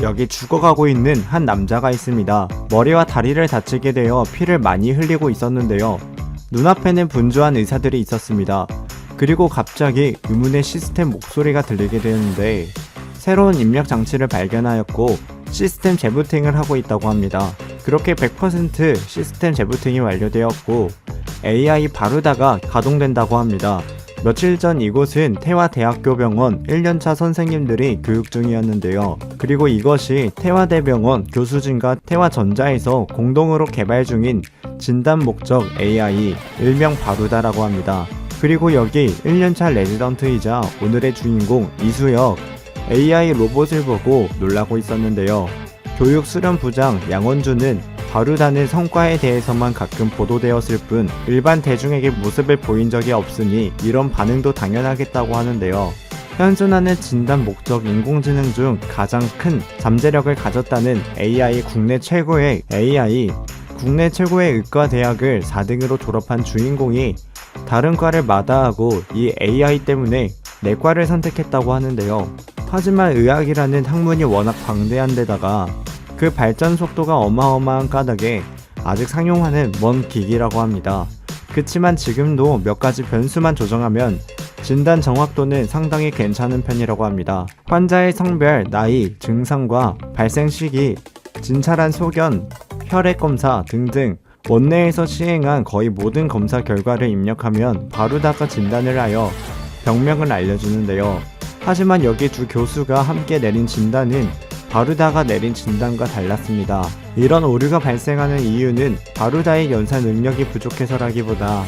여기 죽어가고 있는 한 남자가 있습니다. 머리와 다리를 다치게 되어 피를 많이 흘리고 있었는데요. 눈앞에는 분주한 의사들이 있었습니다. 그리고 갑자기 의문의 시스템 목소리가 들리게 되는데 새로운 입력 장치를 발견하였고 시스템 재부팅을 하고 있다고 합니다. 그렇게 100% 시스템 재부팅이 완료되었고 AI 바루다가 가동된다고 합니다. 며칠 전 이곳은 태화대학교병원 1년차 선생님들이 교육 중이었는데요. 그리고 이것이 태화대병원 교수진과 태화전자에서 공동으로 개발 중인 진단 목적 AI 일명 바루다라고 합니다. 그리고 여기 1년차 레지던트이자 오늘의 주인공 이수혁 AI 로봇을 보고 놀라고 있었는데요. 교육 수련부장 양원주는 바루다는 성과에 대해서만 가끔 보도되었을 뿐 일반 대중에게 모습을 보인 적이 없으니 이런 반응도 당연하겠다고 하는데요. 현존하는 진단 목적 인공지능 중 가장 큰 잠재력을 가졌다는 국내 최고의 의과대학을 4등으로 졸업한 주인공이 다른 과를 마다하고 이 AI 때문에 내과를 선택했다고 하는데요. 하지만 의학이라는 학문이 워낙 방대한 데다가 그 발전 속도가 어마어마한 까닭에 아직 상용화는 먼 기기라고 합니다. 그치만 지금도 몇 가지 변수만 조정하면 진단 정확도는 상당히 괜찮은 편이라고 합니다. 환자의 성별, 나이, 증상과 발생 시기, 진찰한 소견, 혈액 검사 등등 원내에서 시행한 거의 모든 검사 결과를 입력하면 바루다가 진단을 하여 병명을 알려주는데요. 하지만 여기 두 교수가 함께 내린 진단은 바루다가 내린 진단과 달랐습니다. 이런 오류가 발생하는 이유는 바루다의 연산 능력이 부족해서라기보다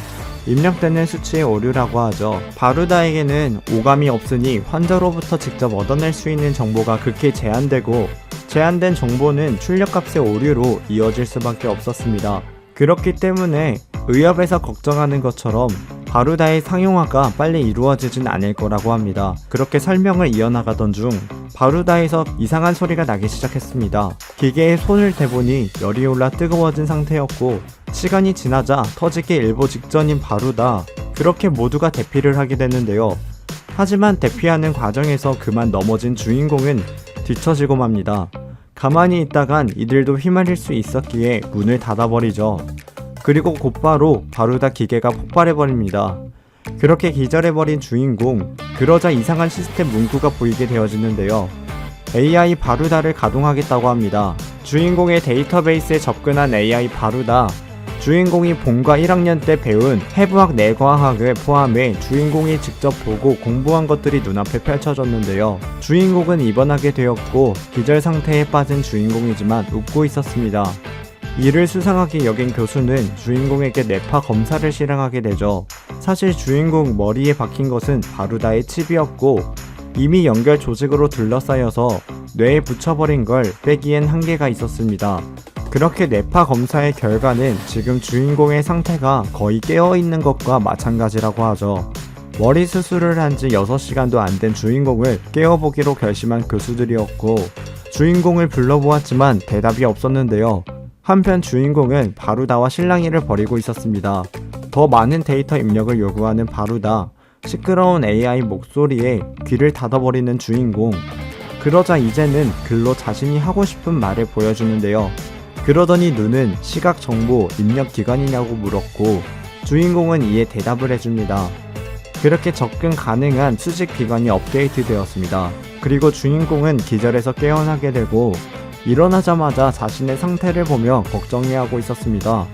입력되는 수치의 오류라고 하죠. 바루다에게는 오감이 없으니 환자로부터 직접 얻어낼 수 있는 정보가 극히 제한되고 제한된 정보는 출력값의 오류로 이어질 수밖에 없었습니다. 그렇기 때문에 의협에서 걱정하는 것처럼 바루다의 상용화가 빨리 이루어지진 않을 거라고 합니다. 그렇게 설명을 이어나가던 중 바루다에서 이상한 소리가 나기 시작했습니다. 기계에 손을 대보니 열이 올라 뜨거워진 상태였고 시간이 지나자 터지기 일보 직전인 바루다. 그렇게 모두가 대피를 하게 됐는데요. 하지만 대피하는 과정에서 그만 넘어진 주인공은 뒤처지고 맙니다. 가만히 있다간 이들도 휘말릴 수 있었기에 문을 닫아버리죠. 그리고 곧바로 바루다 기계가 폭발해버립니다. 그렇게 기절해버린 주인공, 그러자 이상한 시스템 문구가 보이게 되어지는데요. AI 바루다를 가동하겠다고 합니다. 주인공의 데이터베이스에 접근한 AI 바루다, 주인공이 본과 1학년 때 배운 해부학 내과학을 포함해 주인공이 직접 보고 공부한 것들이 눈앞에 펼쳐졌는데요. 주인공은 입원하게 되었고 기절 상태에 빠진 주인공이지만 웃고 있었습니다. 이를 수상하게 여긴 교수는 주인공에게 뇌파 검사를 실행하게 되죠. 사실 주인공 머리에 박힌 것은 바루다의 칩이었고 이미 연결 조직으로 둘러싸여서 뇌에 붙여버린 걸 빼기엔 한계가 있었습니다. 그렇게 뇌파 검사의 결과는 지금 주인공의 상태가 거의 깨어있는 것과 마찬가지라고 하죠. 머리 수술을 한 지 6시간도 안 된 주인공을 깨워보기로 결심한 교수들이었고 주인공을 불러보았지만 대답이 없었는데요. 한편 주인공은 바루다와 실랑이를 벌이고 있었습니다. 더 많은 데이터 입력을 요구하는 바루다, 시끄러운 AI 목소리에 귀를 닫아버리는 주인공. 그러자 이제는 글로 자신이 하고 싶은 말을 보여주는데요. 그러더니 눈은 시각 정보 입력 기관이냐고 물었고 주인공은 이에 대답을 해줍니다. 그렇게 접근 가능한 수직 기관이 업데이트 되었습니다. 그리고 주인공은 기절해서 깨어나게 되고 일어나자마자 자신의 상태를 보며 걱정해하고 있었습니다.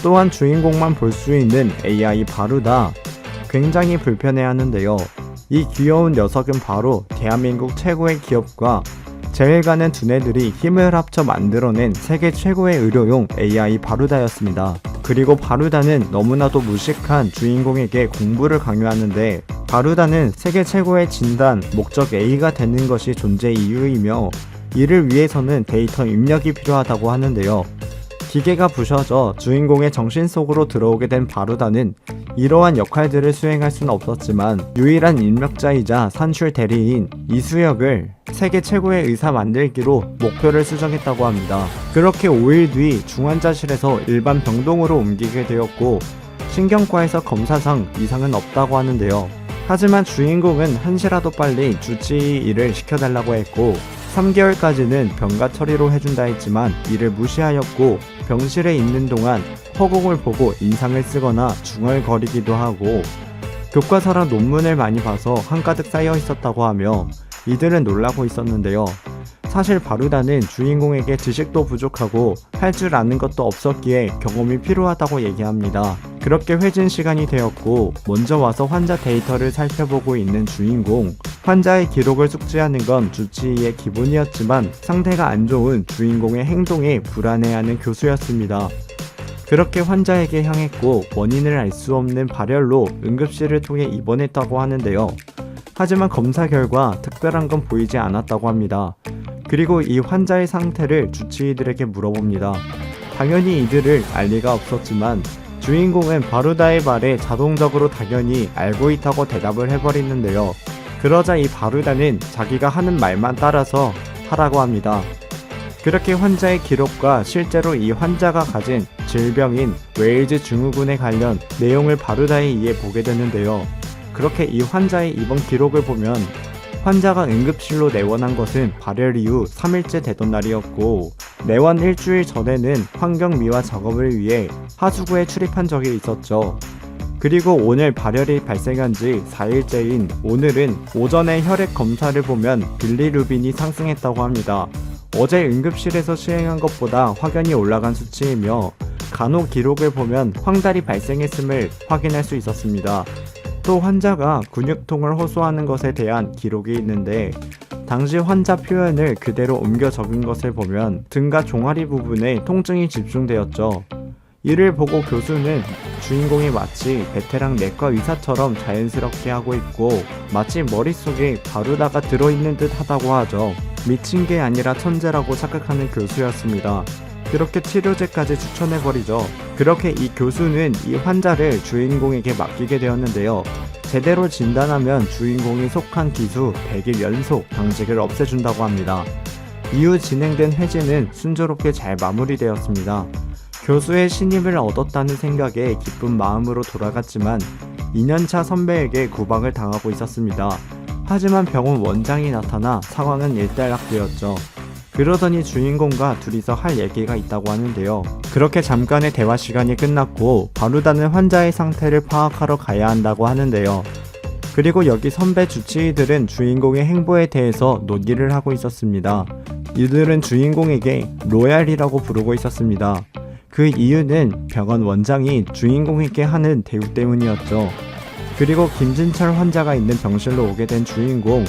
또한 주인공만 볼 수 있는 AI 바루다, 굉장히 불편해하는데요. 이 귀여운 녀석은 바로 대한민국 최고의 기업과 제일가는 두뇌들이 힘을 합쳐 만들어낸 세계 최고의 의료용 AI 바루다였습니다. 그리고 바루다는 너무나도 무식한 주인공에게 공부를 강요하는데 바루다는 세계 최고의 진단, 목적 A가 되는 것이 존재 이유이며 이를 위해서는 데이터 입력이 필요하다고 하는데요. 기계가 부셔져 주인공의 정신 속으로 들어오게 된 바루다는 이러한 역할들을 수행할 수는 없었지만 유일한 입력자이자 산출 대리인 이수혁을 세계 최고의 의사 만들기로 목표를 수정했다고 합니다. 그렇게 5일 뒤 중환자실에서 일반 병동으로 옮기게 되었고 신경과에서 검사상 이상은 없다고 하는데요. 하지만 주인공은 한시라도 빨리 주치의 일을 시켜달라고 했고 3개월까지는 병가 처리로 해준다 했지만 이를 무시하였고 병실에 있는 동안 허공을 보고 인상을 쓰거나 중얼거리기도 하고 교과서랑 논문을 많이 봐서 한가득 쌓여 있었다고 하며 이들은 놀라고 있었는데요. 사실 바루다는 주인공에게 지식도 부족하고 할 줄 아는 것도 없었기에 경험이 필요하다고 얘기합니다. 그렇게 회진 시간이 되었고 먼저 와서 환자 데이터를 살펴보고 있는 주인공. 환자의 기록을 숙지하는 건 주치의의 기본이었지만 상태가 안 좋은 주인공의 행동에 불안해하는 교수였습니다. 그렇게 환자에게 향했고 원인을 알 수 없는 발열로 응급실을 통해 입원했다고 하는데요. 하지만 검사 결과 특별한 건 보이지 않았다고 합니다. 그리고 이 환자의 상태를 주치의들에게 물어봅니다. 당연히 이들을 알 리가 없었지만 주인공은 바루다의 말에 자동적으로 당연히 알고 있다고 대답을 해버리는데요. 그러자 이 바루다는 자기가 하는 말만 따라서 하라고 합니다. 그렇게 환자의 기록과 실제로 이 환자가 가진 질병인 웨일즈 증후군에 관련 내용을 바루다에 의해 보게 되는데요. 그렇게 이 환자의 입원 기록을 보면 환자가 응급실로 내원한 것은 발열 이후 3일째 되던 날이었고 내원 일주일 전에는 환경미화 작업을 위해 하수구에 출입한 적이 있었죠. 그리고 오늘 발열이 발생한 지 4일째인 오늘은 오전에 혈액 검사를 보면 빌리루빈이 상승했다고 합니다. 어제 응급실에서 시행한 것보다 확연히 올라간 수치이며 간호 기록을 보면 황달이 발생했음을 확인할 수 있었습니다. 또 환자가 근육통을 호소하는 것에 대한 기록이 있는데 당시 환자 표현을 그대로 옮겨 적은 것을 보면 등과 종아리 부분에 통증이 집중되었죠. 이를 보고 교수는 주인공이 마치 베테랑 내과 의사처럼 자연스럽게 하고 있고 마치 머릿속에 바루다가 들어있는 듯 하다고 하죠. 미친 게 아니라 천재라고 착각하는 교수였습니다. 그렇게 치료제까지 추천해버리죠. 그렇게 이 교수는 이 환자를 주인공에게 맡기게 되었는데요. 제대로 진단하면 주인공이 속한 기수 100일 연속 당직을 없애준다고 합니다. 이후 진행된 회진은 순조롭게 잘 마무리되었습니다. 교수의 신임을 얻었다는 생각에 기쁜 마음으로 돌아갔지만 2년차 선배에게 구박을 당하고 있었습니다. 하지만 병원 원장이 나타나 상황은 일단락되었죠. 그러더니 주인공과 둘이서 할 얘기가 있다고 하는데요. 그렇게 잠깐의 대화 시간이 끝났고 바루다는 환자의 상태를 파악하러 가야 한다고 하는데요. 그리고 여기 선배 주치의들은 주인공의 행보에 대해서 논의를 하고 있었습니다. 이들은 주인공에게 로얄이라고 부르고 있었습니다. 그 이유는 병원 원장이 주인공에게 하는 대우 때문이었죠. 그리고 김진철 환자가 있는 병실로 오게 된 주인공.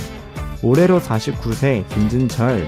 올해로 49세 김진철.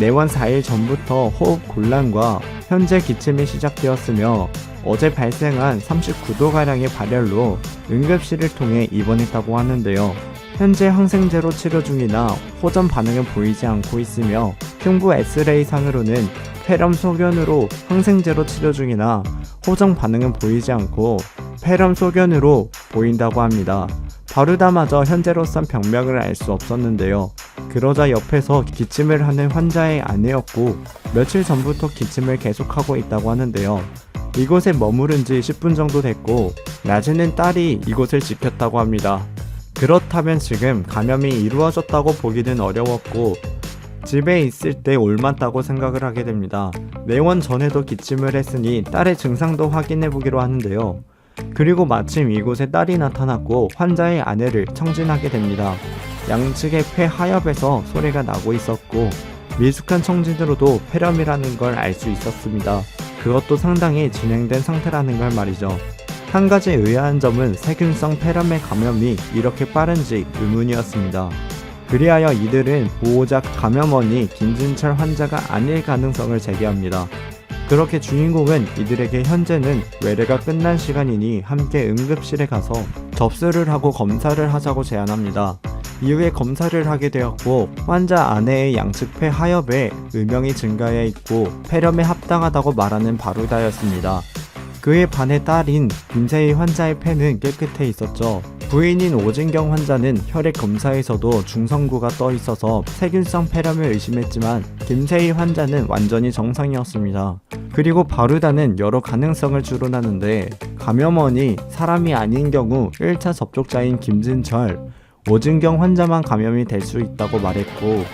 내원 4일 전부터 호흡 곤란과 현재 기침이 시작되었으며 어제 발생한 39도가량의 발열로 응급실을 통해 입원했다고 하는데요. 현재 항생제로 치료 중이나 호전 반응은 보이지 않고 있으며 흉부 엑스레이상으로는 폐렴 소견으로 항생제로 치료 중이나 호전 반응은 보이지 않고 폐렴 소견으로 보인다고 합니다. 바루다마저 현재로선 병명을 알 수 없었는데요. 그러자 옆에서 기침을 하는 환자의 아내였고 며칠 전부터 기침을 계속하고 있다고 하는데요. 이곳에 머무른 지 10분 정도 됐고 낮에는 딸이 이곳을 지켰다고 합니다. 그렇다면 지금 감염이 이루어졌다고 보기는 어려웠고 집에 있을 때 옮았다고 생각을 하게 됩니다. 내원 전에도 기침을 했으니 딸의 증상도 확인해보기로 하는데요. 그리고 마침 이곳에 딸이 나타났고 환자의 아내를 청진하게 됩니다. 양측의 폐 하엽에서 소리가 나고 있었고 미숙한 청진으로도 폐렴이라는 걸 알 수 있었습니다. 그것도 상당히 진행된 상태라는 걸 말이죠. 한 가지 의아한 점은 세균성 폐렴의 감염이 이렇게 빠른지 의문이었습니다. 그리하여 이들은 보호자 감염원이 김진철 환자가 아닐 가능성을 제기합니다. 그렇게 주인공은 이들에게 현재는 외래가 끝난 시간이니 함께 응급실에 가서 접수를 하고 검사를 하자고 제안합니다. 이후에 검사를 하게 되었고 환자 아내의 양측 폐 하엽에 음영이 증가해 있고 폐렴에 합당하다고 말하는 바루다였습니다. 그에 반해 딸인 김세희 환자의 폐는 깨끗해 있었죠. 부인인 오진경 환자는 혈액 검사에서도 중성구가 떠 있어서 세균성 폐렴을 의심했지만 김세희 환자는 완전히 정상이었습니다. 그리고 바루다는 여러 가능성을 추론하는데 감염원이 사람이 아닌 경우 1차 접촉자인 김진철, 오진경 환자만 감염이 될 수 있다고 말했고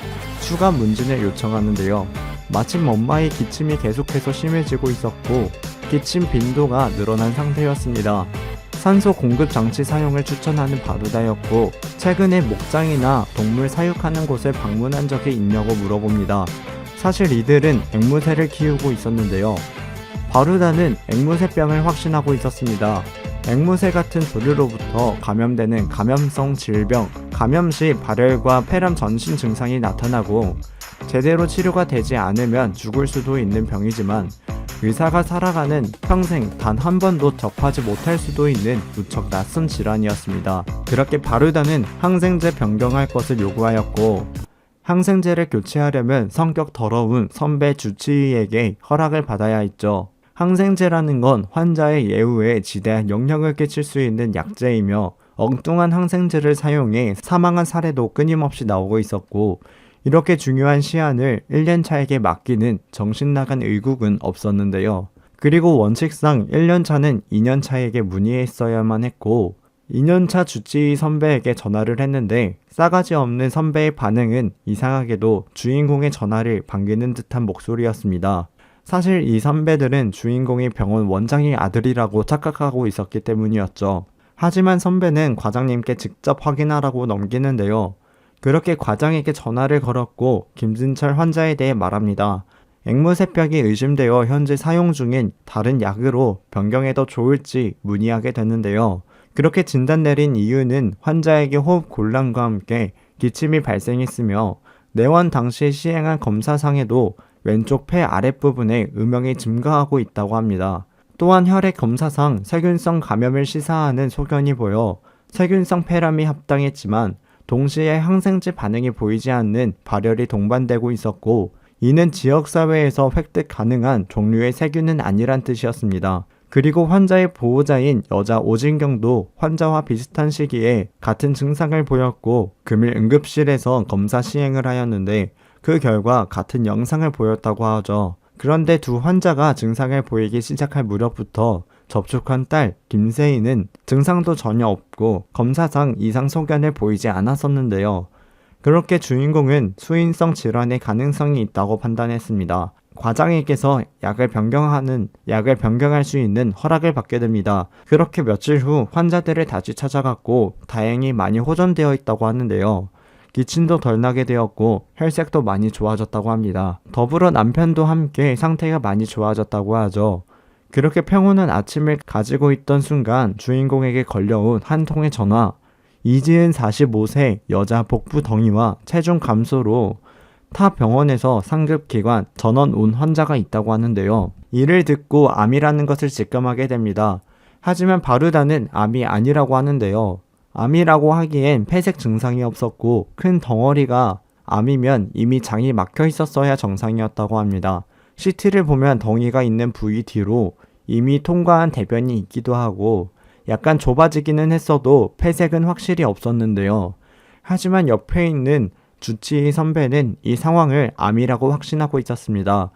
추가 문진을 요청하는데요. 마침 엄마의 기침이 계속해서 심해지고 있었고 기침 빈도가 늘어난 상태였습니다. 산소 공급 장치 사용을 추천하는 바루다였고 최근에 목장이나 동물 사육하는 곳을 방문한 적이 있냐고 물어봅니다. 사실 이들은 앵무새를 키우고 있었는데요. 바루다는 앵무새병을 확신하고 있었습니다. 앵무새 같은 조류로부터 감염되는 감염성 질병, 감염 시 발열과 폐렴 전신 증상이 나타나고 제대로 치료가 되지 않으면 죽을 수도 있는 병이지만 의사가 살아가는 평생 단 한 번도 접하지 못할 수도 있는 무척 낯선 질환이었습니다. 그렇게 바루다는 항생제 변경할 것을 요구하였고 항생제를 교체하려면 성격 더러운 선배 주치의에게 허락을 받아야 했죠. 항생제라는 건 환자의 예후에 지대한 영향을 끼칠 수 있는 약제이며 엉뚱한 항생제를 사용해 사망한 사례도 끊임없이 나오고 있었고 이렇게 중요한 시한을 1년차에게 맡기는 정신나간 의국은 없었는데요. 그리고 원칙상 1년차는 2년차에게 문의했어야만 했고 2년차 주치의 선배에게 전화를 했는데 싸가지 없는 선배의 반응은 이상하게도 주인공의 전화를 반기는 듯한 목소리였습니다. 사실 이 선배들은 주인공이 병원 원장의 아들이라고 착각하고 있었기 때문이었죠. 하지만 선배는 과장님께 직접 확인하라고 넘기는데요. 그렇게 과장에게 전화를 걸었고 김진철 환자에 대해 말합니다. 앵무새병이 의심되어 현재 사용 중인 다른 약으로 변경해도 좋을지 문의하게 되는데요. 그렇게 진단 내린 이유는 환자에게 호흡 곤란과 함께 기침이 발생했으며 내원 당시 시행한 검사상에도 왼쪽 폐 아랫부분에 음영이 증가하고 있다고 합니다. 또한 혈액 검사상 세균성 감염을 시사하는 소견이 보여 세균성 폐렴이 합당했지만 동시에 항생제 반응이 보이지 않는 발열이 동반되고 있었고 이는 지역사회에서 획득 가능한 종류의 세균은 아니란 뜻이었습니다. 그리고 환자의 보호자인 여자 오진경도 환자와 비슷한 시기에 같은 증상을 보였고 금일 응급실에서 검사 시행을 하였는데 그 결과 같은 영상을 보였다고 하죠. 그런데 두 환자가 증상을 보이기 시작할 무렵부터 접촉한 딸 김세희는 증상도 전혀 없고 검사상 이상 소견을 보이지 않았었는데요. 그렇게 주인공은 수인성 질환의 가능성이 있다고 판단했습니다. 과장에게서 약을 변경할 수 있는 허락을 받게 됩니다. 그렇게 며칠 후 환자들을 다시 찾아갔고 다행히 많이 호전되어 있다고 하는데요. 기침도 덜 나게 되었고 혈색도 많이 좋아졌다고 합니다. 더불어 남편도 함께 상태가 많이 좋아졌다고 하죠. 그렇게 평온한 아침을 가지고 있던 순간 주인공에게 걸려온 한 통의 전화. 이지은 45세 여자 복부 덩이와 체중 감소로 타 병원에서 상급기관 전원 온 환자가 있다고 하는데요. 이를 듣고 암이라는 것을 직감하게 됩니다. 하지만 바루다는 암이 아니라고 하는데요. 암이라고 하기엔 폐색 증상이 없었고 큰 덩어리가 암이면 이미 장이 막혀 있었어야 정상이었다고 합니다. CT를 보면 덩이가 있는 부위 뒤로 이미 통과한 대변이 있기도 하고 약간 좁아지기는 했어도 폐색은 확실히 없었는데요. 하지만 옆에 있는 주치의 선배는 이 상황을 암이라고 확신하고 있었습니다.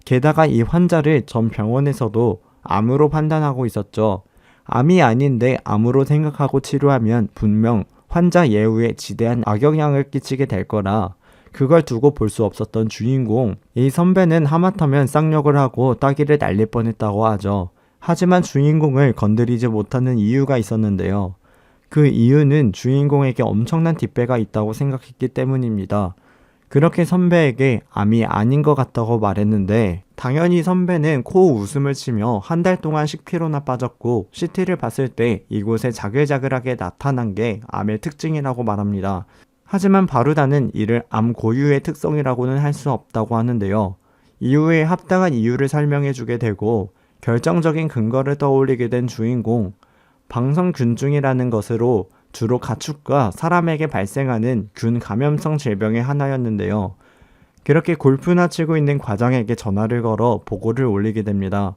게다가 이 환자를 전 병원에서도 암으로 판단하고 있었죠. 암이 아닌데 암으로 생각하고 치료하면 분명 환자 예후에 지대한 악영향을 끼치게 될 거라 그걸 두고 볼 수 없었던 주인공. 이 선배는 하마터면 쌍욕을 하고 따귀를 날릴 뻔했다고 하죠. 하지만 주인공을 건드리지 못하는 이유가 있었는데요. 그 이유는 주인공에게 엄청난 뒷배가 있다고 생각했기 때문입니다. 그렇게 선배에게 암이 아닌 것 같다고 말했는데 당연히 선배는 코 웃음을 치며 한 달 동안 10kg나 빠졌고 CT를 봤을 때 이곳에 자글자글하게 나타난 게 암의 특징이라고 말합니다. 하지만 바루다는 이를 암 고유의 특성이라고는 할 수 없다고 하는데요. 이후에 합당한 이유를 설명해주게 되고 결정적인 근거를 떠올리게 된 주인공. 방성균중이라는 것으로 주로 가축과 사람에게 발생하는 균 감염성 질병의 하나였는데요. 그렇게 골프나 치고 있는 과장에게 전화를 걸어 보고를 올리게 됩니다.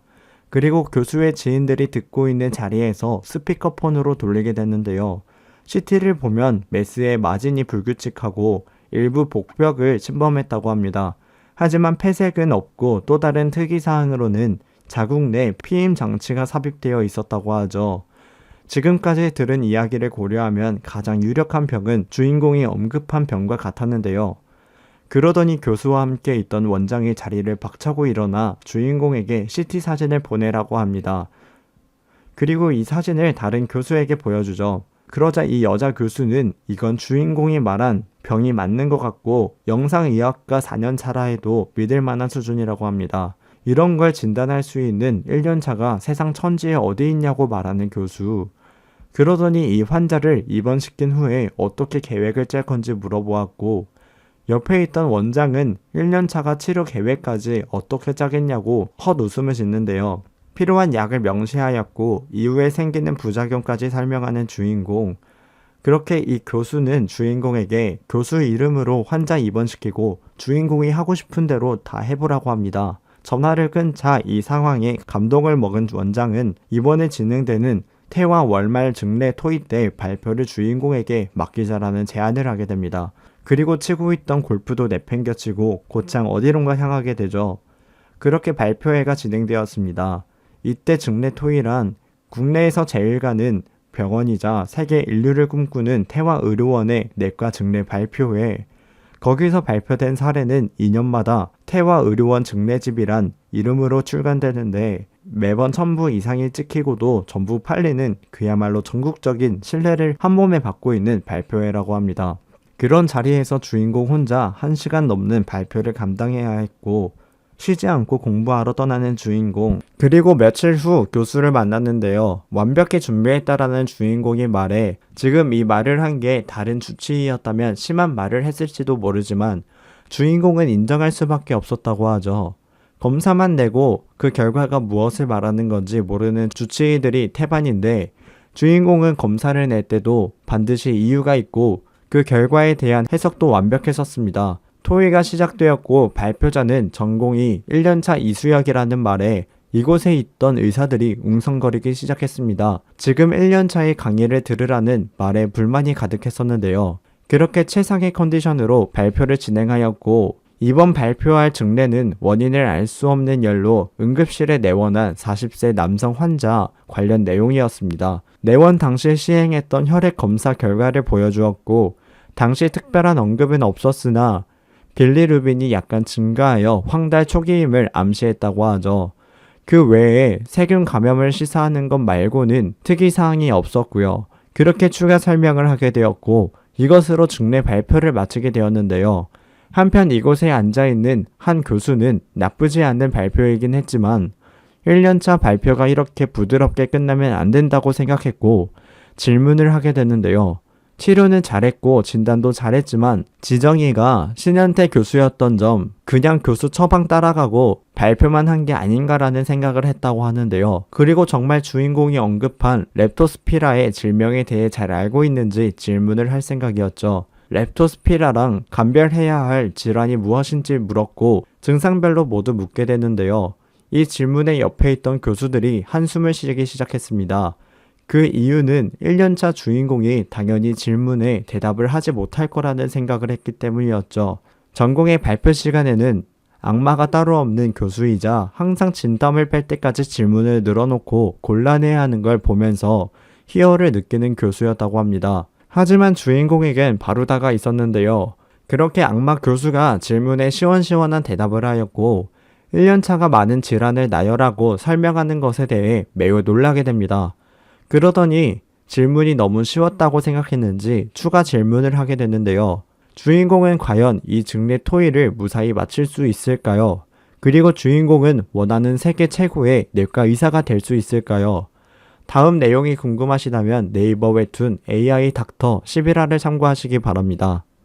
그리고 교수의 지인들이 듣고 있는 자리에서 스피커폰으로 돌리게 됐는데요. CT를 보면 메스의 마진이 불규칙하고 일부 복벽을 침범했다고 합니다. 하지만 폐색은 없고 또 다른 특이사항으로는 자궁 내 피임 장치가 삽입되어 있었다고 하죠. 지금까지 들은 이야기를 고려하면 가장 유력한 병은 주인공이 언급한 병과 같았는데요. 그러더니 교수와 함께 있던 원장이 자리를 박차고 일어나 주인공에게 CT 사진을 보내라고 합니다. 그리고 이 사진을 다른 교수에게 보여주죠. 그러자 이 여자 교수는 이건 주인공이 말한 병이 맞는 것 같고 영상의학과 4년 차라 해도 믿을 만한 수준이라고 합니다. 이런 걸 진단할 수 있는 1년차가 세상 천지에 어디 있냐고 말하는 교수. 그러더니 이 환자를 입원시킨 후에 어떻게 계획을 짤 건지 물어보았고 옆에 있던 원장은 1년차가 치료 계획까지 어떻게 짜겠냐고 헛웃음을 짓는데요. 필요한 약을 명시하였고 이후에 생기는 부작용까지 설명하는 주인공. 그렇게 이 교수는 주인공에게 교수 이름으로 환자 입원시키고 주인공이 하고 싶은 대로 다 해보라고 합니다. 전화를 끊자 이 상황에 감동을 먹은 원장은 이번에 진행되는 태화 월말 증례 토의 때 발표를 주인공에게 맡기자라는 제안을 하게 됩니다. 그리고 치고 있던 골프도 내팽겨치고 곧장 어디론가 향하게 되죠. 그렇게 발표회가 진행되었습니다. 이때 증례 토의란 국내에서 제일 가는 병원이자 세계 인류를 꿈꾸는 태화의료원의 내과 증례 발표회. 거기서 발표된 사례는 2년마다 태화의료원 증례집이란 이름으로 출간되는데 매번 1000부 이상이 찍히고도 전부 팔리는 그야말로 전국적인 신뢰를 한 몸에 받고 있는 발표회라고 합니다. 그런 자리에서 주인공 혼자 1시간 넘는 발표를 감당해야 했고 쉬지 않고 공부하러 떠나는 주인공. 그리고 며칠 후 교수를 만났는데요. 완벽히 준비했다라는 주인공의 말에 지금 이 말을 한 게 다른 주치의였다면 심한 말을 했을지도 모르지만 주인공은 인정할 수밖에 없었다고 하죠. 검사만 내고 그 결과가 무엇을 말하는 건지 모르는 주치의들이 태반인데 주인공은 검사를 낼 때도 반드시 이유가 있고 그 결과에 대한 해석도 완벽했었습니다. 토의가 시작되었고 발표자는 전공이 1년차 이수혁이라는 말에 이곳에 있던 의사들이 웅성거리기 시작했습니다. 지금 1년차의 강의를 들으라는 말에 불만이 가득했었는데요. 그렇게 최상의 컨디션으로 발표를 진행하였고 이번 발표할 증례는 원인을 알 수 없는 열로 응급실에 내원한 40세 남성 환자 관련 내용이었습니다. 내원 당시 시행했던 혈액 검사 결과를 보여주었고 당시 특별한 언급은 없었으나 빌리루빈이 약간 증가하여 황달 초기임을 암시했다고 하죠. 그 외에 세균 감염을 시사하는 것 말고는 특이사항이 없었고요. 그렇게 추가 설명을 하게 되었고 이것으로 증례 발표를 마치게 되었는데요. 한편 이곳에 앉아있는 한 교수는 나쁘지 않은 발표이긴 했지만 1년차 발표가 이렇게 부드럽게 끝나면 안 된다고 생각했고 질문을 하게 됐는데요. 치료는 잘했고 진단도 잘했지만 지정이가 신현태 교수였던 점 그냥 교수 처방 따라가고 발표만 한 게 아닌가라는 생각을 했다고 하는데요. 그리고 정말 주인공이 언급한 렙토스피라의 질명에 대해 잘 알고 있는지 질문을 할 생각이었죠. 렙토스피라랑 감별해야 할 질환이 무엇인지 물었고 증상별로 모두 묻게 되는데요. 이 질문에 옆에 있던 교수들이 한숨을 쉬기 시작했습니다. 그 이유는 1년차 주인공이 당연히 질문에 대답을 하지 못할 거라는 생각을 했기 때문이었죠. 전공의 발표 시간에는 악마가 따로 없는 교수이자 항상 진땀을 뺄 때까지 질문을 늘어놓고 곤란해하는 걸 보면서 희열을 느끼는 교수였다고 합니다. 하지만 주인공에겐 바루다가 있었는데요. 그렇게 악마 교수가 질문에 시원시원한 대답을 하였고 1년차가 많은 질환을 나열하고 설명하는 것에 대해 매우 놀라게 됩니다. 그러더니 질문이 너무 쉬웠다고 생각했는지 추가 질문을 하게 됐는데요. 주인공은 과연 이 증례 토의를 무사히 마칠 수 있을까요? 그리고 주인공은 원하는 세계 최고의 내과 의사가 될 수 있을까요? 다음 내용이 궁금하시다면 네이버 웹툰 AI 닥터 11화를 참고하시기 바랍니다.